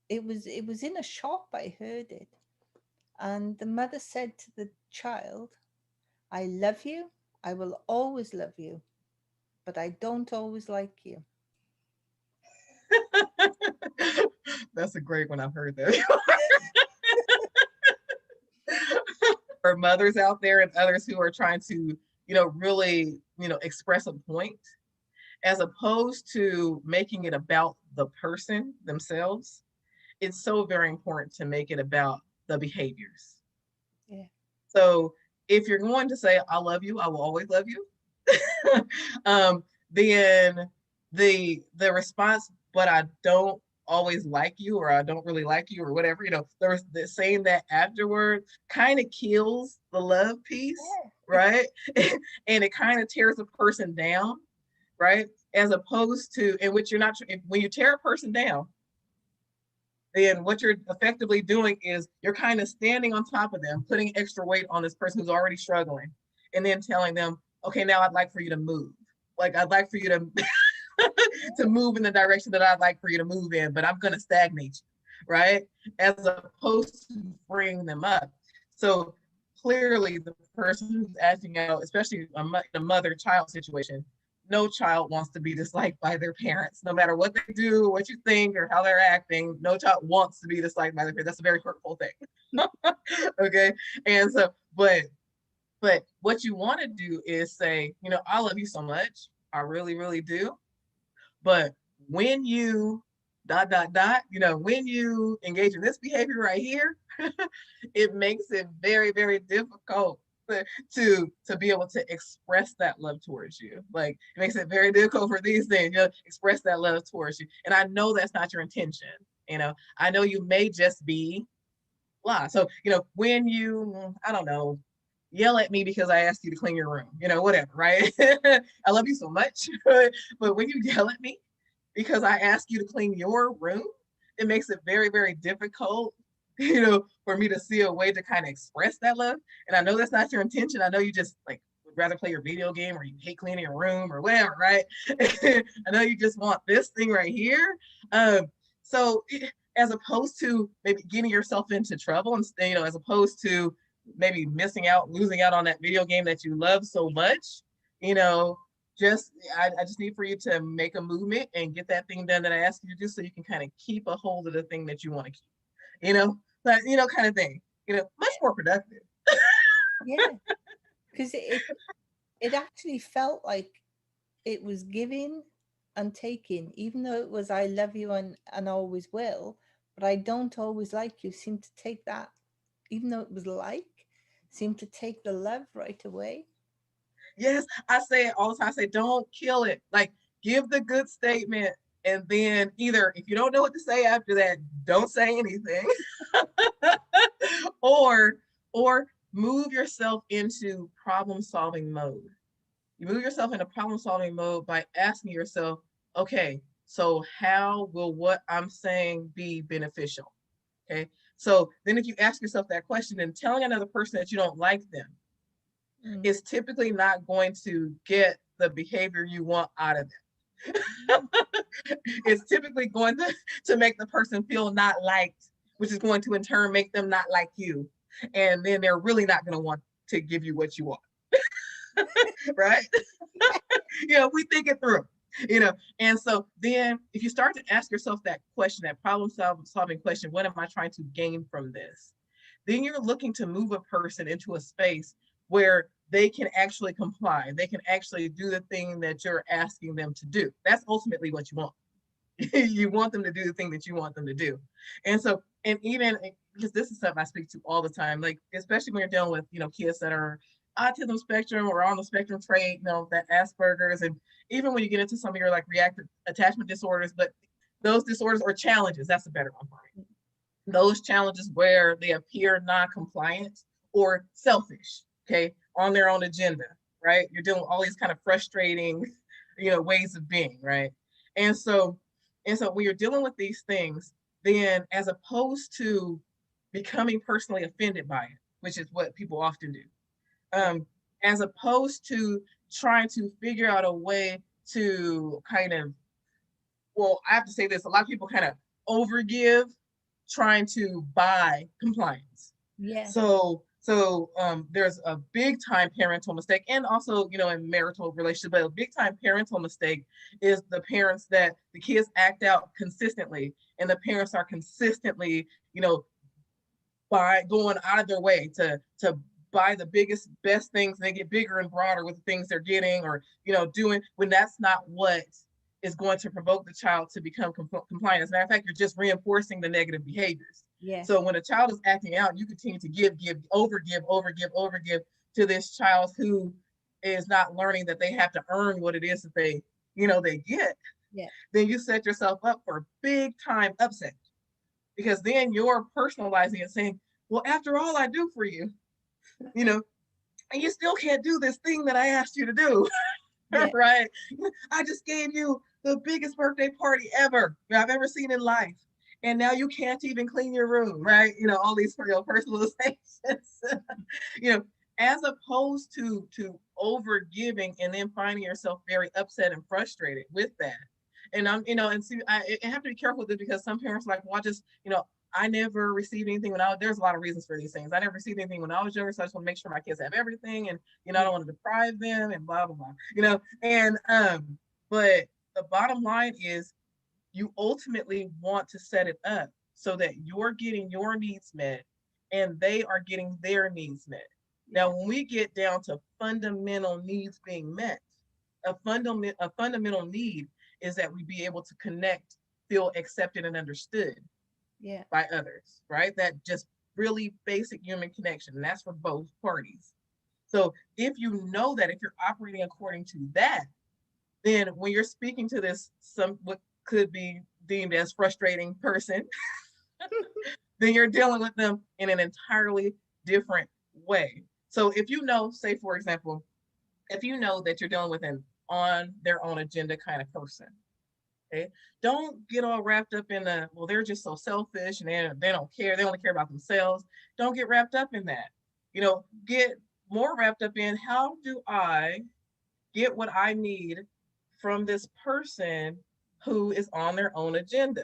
it was in a shop I heard it. And the mother said to the child, I love you, I will always love you, but I don't always like you. That's a great one. I've heard that. For mothers out there and others who are trying to, really, express a point, as opposed to making it about the person themselves, it's so very important to make it about the behaviors. Yeah. So if you're going to say, I love you, I will always love you, um, then the response, but I don't always like you, or I don't really like you, or whatever, there's the saying that afterward kind of kills the love piece, Yeah. right? And it kind of tears a person down, right? As opposed to, in which you're not, when you tear a person down, then what you're effectively doing is you're kind of standing on top of them, putting extra weight on this person who's already struggling, and then telling them, okay, now I'd like for you to move. Like, I'd like for you to to move in the direction that I'd like for you to move in, but I'm going to stagnate you, right? As opposed to bringing them up. So clearly, the person who's acting out, especially a mother-child situation, no child wants to be disliked by their parents, no matter what they do, what you think, or how they're acting. No child wants to be disliked by their parents. That's a very hurtful thing. Okay, and so, but what you want to do is say, I love you so much, I really, really do. But when you dot dot dot, when you engage in this behavior right here, it makes it very, very difficult to be able to express that love towards you. Like, it makes it very difficult for these things, express that love towards you. And I know that's not your intention. I know you may just be blah. So, when you, I don't know, yell at me because I asked you to clean your room, whatever, right? I love you so much. But when you yell at me because I ask you to clean your room, it makes it very, very difficult, for me to see a way to kind of express that love. And I know that's not your intention. I know you just like would rather play your video game, or you hate cleaning your room or whatever, right? I know you just want this thing right here. So as opposed to maybe getting yourself into trouble, and as opposed to maybe missing out, losing out on that video game that you love so much, you know, I just need for you to make a movement and get that thing done that I asked you to do, so you can kind of keep a hold of the thing that you want to keep, but kind of thing, much more productive. Yeah. Because it actually felt like it was giving and taking, even though it was I love you and always will, but I don't always like you seemed to take that, even though it was like, seemed to take the love right away. Yes, I say it all the time. I say, don't kill it. Like, give the good statement, and then either if you don't know what to say after that, don't say anything, or or move yourself into problem solving mode. You move yourself into problem solving mode by asking yourself, okay, so how will what I'm saying be beneficial? Okay. So then if you ask yourself that question, then telling another person that you don't like them Mm. is typically not going to get the behavior you want out of them. It's typically going to make the person feel not liked, which is going to in turn make them not like you. And then they're really not going to want to give you what you want. Right? We think it through. And so then if you start to ask yourself that question, that problem solving question, what am I trying to gain from this? Then you're looking to move a person into a space where they can actually comply. They can actually do the thing that you're asking them to do. That's ultimately what you want. You want them to do the thing that you want them to do. And so, and even because this is something I speak to all the time, like, especially when you're dealing with, kids that are autism spectrum or on the spectrum trait, that Aspergers, and even when you get into some of your like reactive attachment disorders, but those disorders or challenges, that's a better one for me. Those challenges where they appear non-compliant or selfish, okay, on their own agenda, right? You're dealing with all these kind of frustrating, ways of being, right? And so, when you're dealing with these things, then as opposed to becoming personally offended by it, which is what people often do, as opposed to trying to figure out a way to kind of, well, I have to say this, a lot of people kind of overgive trying to buy compliance. Yeah. So there's a big time parental mistake, and also, in marital relationships, but a big time parental mistake is the parents that the kids act out consistently, and the parents are consistently, by going out of their way to buy the biggest, best things. They get bigger and broader with the things they're getting, or doing, when that's not what is going to provoke the child to become compliant. As a matter of fact, you're just reinforcing the negative behaviors. Yeah. So when a child is acting out, you continue to give, over give to this child who is not learning that they have to earn what it is that they get. Yeah. Then you set yourself up for big time upset, because then you're personalizing and saying, well, after all I do for you, and you still can't do this thing that I asked you to do. Yeah. Right? I just gave you the biggest birthday party ever I've ever seen in life, and now you can't even clean your room, right? All these personalizations. As opposed to over giving and then finding yourself very upset and frustrated with that. And and see, I have to be careful with it, because some parents are like, well, I never received anything there's a lot of reasons for these things. I never received anything when I was younger, so I just want to make sure my kids have everything, and I don't want to deprive them, and blah blah blah. And but the bottom line is, you ultimately want to set it up so that you're getting your needs met and they are getting their needs met. Now, when we get down to fundamental needs being met, a fundamental need is that we be able to connect, feel accepted and understood by others, right? That just really basic human connection, and that's for both parties. So if you know that, if you're operating according to that, then when you're speaking to this, what could be deemed as frustrating person, then you're dealing with them in an entirely different way. So if say, for example, if you know that you're dealing with an on their own agenda kind of person, okay, don't get all wrapped up in well, they're just so selfish and they don't care. They only care about themselves. Don't get wrapped up in that. Get more wrapped up in, how do I get what I need from this person who is on their own agenda?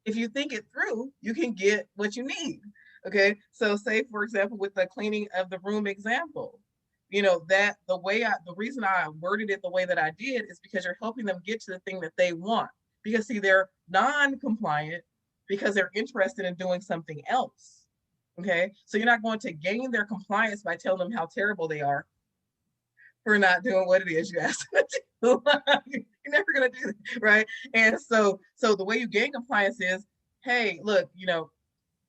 If you think it through, you can get what you need. Okay. So say, for example, with the cleaning of the room example, that the reason I worded it the way that I did is because you're helping them get to the thing that they want. Because see, they're non-compliant because they're interested in doing something else. Okay. So you're not going to gain their compliance by telling them how terrible they are for not doing what it is you asked them to do. You're never going to do that, right? And so the way you gain compliance is, hey, look,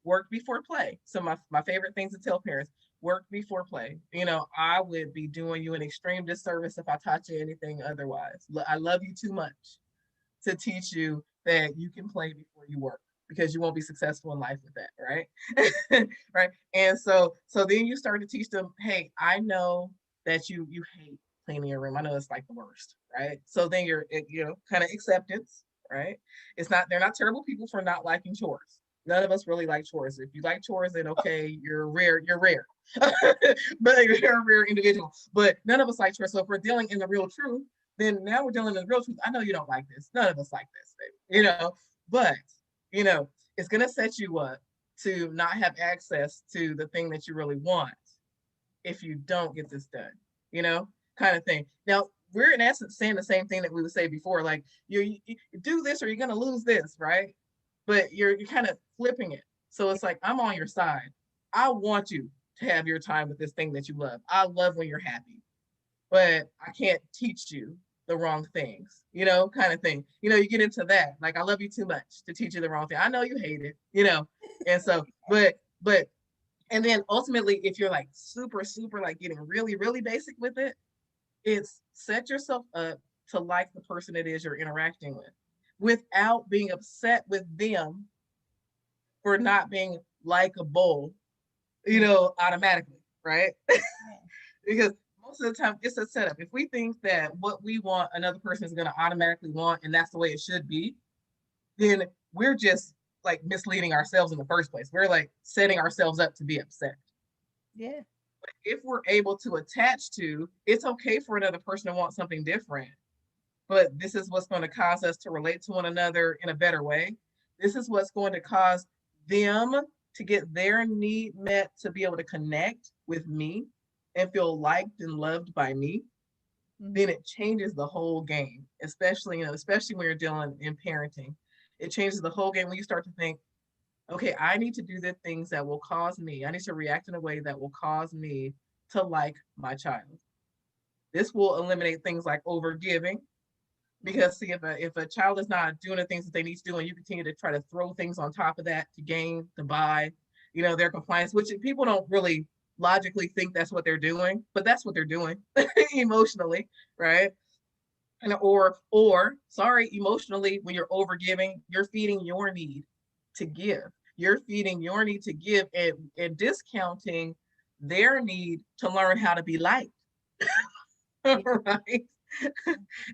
work before play. So my favorite things to tell parents: work before play. I would be doing you an extreme disservice if I taught you anything otherwise. I love you too much to teach you that you can play before you work, because you won't be successful in life with that, right? Right. And so then you start to teach them, hey, I know that you hate cleaning your room. I know it's like the worst, right? So then you're kind of acceptance, right? They're not terrible people for not liking chores. None of us really like chores. If you like chores, then okay, you're rare, but you're a rare individual. But none of us like chores. So if we're dealing in the real truth, then now we're dealing in the real truth. I know you don't like this. None of us like this, baby. But it's gonna set you up to not have access to the thing that you really want if you don't get this done, kind of thing. Now, we're in essence saying the same thing that we would say before, like you do this or you're going to lose this, right? But you're kind of flipping it. So it's like, I'm on your side. I want you to have your time with this thing that you love. I love when you're happy, but I can't teach you the wrong things, kind of thing. You get into that. Like, I love you too much to teach you the wrong thing. I know you hate it, and so, but and then ultimately, if you're like super, super like getting really, really basic with it, it's set yourself up to like the person it is you're interacting with without being upset with them for not being likable, automatically, right? Because most of the time it's a setup. If we think that what we want, another person is going to automatically want, and that's the way it should be, then we're just like misleading ourselves in the first place. We're like setting ourselves up to be upset. Yeah. But if we're able to attach to, it's okay for another person to want something different, but this is what's going to cause us to relate to one another in a better way. This is what's going to cause them to get their need met to be able to connect with me and feel liked and loved by me, then it changes the whole game, especially, especially when you're dealing in parenting. It changes the whole game when you start to think, okay, I need to do the things that will cause me, I need to react in a way that will cause me to like my child. This will eliminate things like overgiving, because see, if a child is not doing the things that they need to do, and you continue to try to throw things on top of that to gain, to buy, their compliance, which people don't really logically think that's what they're doing, but that's what they're doing emotionally, right? And or sorry, emotionally, when you're overgiving, you're feeding your need to give. You're feeding your need to give, and discounting their need to learn how to be liked. Yeah. Right?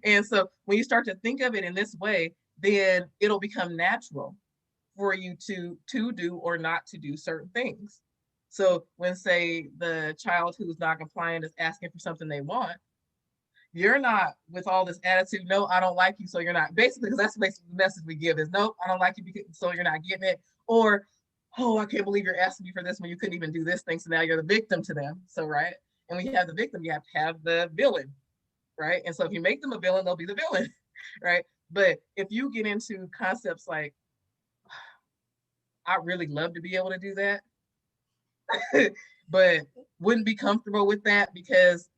And so when you start to think of it in this way, then it'll become natural for you to do or not to do certain things. So when, say, the child who's not compliant is asking for something they want, you're not with all this attitude, no, I don't like you, so you're not. Basically, because that's basically the message we give is, no, I don't like you, so you're not getting it. Or, oh, I can't believe you're asking me for this when you couldn't even do this thing, so now you're the victim to them. So, right? And when you have the victim, you have to have the villain, right? And so if you make them a villain, they'll be the villain, right? But if you get into concepts like, I really love to be able to do that, but wouldn't be comfortable with that because,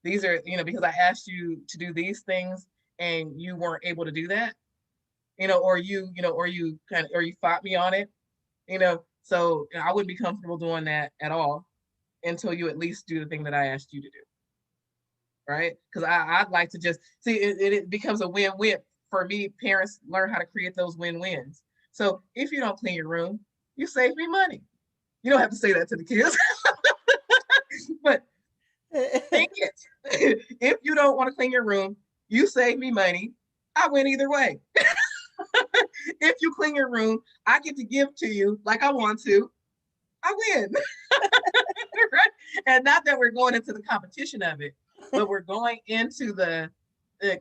these are, because I asked you to do these things and you weren't able to do that, or you fought me on it, so I wouldn't be comfortable doing that at all until you at least do the thing that I asked you to do. Right? Because I'd like to just see it becomes a win-win for me. Parents learn how to create those win-wins. So if you don't clean your room, you save me money. You don't have to say that to the kids, but think it. If you don't want to clean your room, you save me money. I win either way. If you clean your room, I get to give to you like I want to. I win. Right? And not that we're going into the competition of it, but we're going into the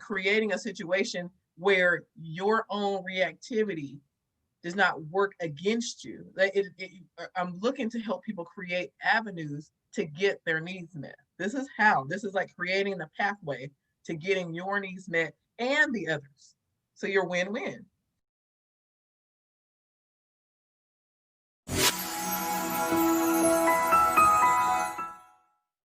creating a situation where your own reactivity does not work against you. I'm looking to help people create avenues to get their needs met. This is how. This is like creating the pathway to getting your needs met and the others. So you're win-win.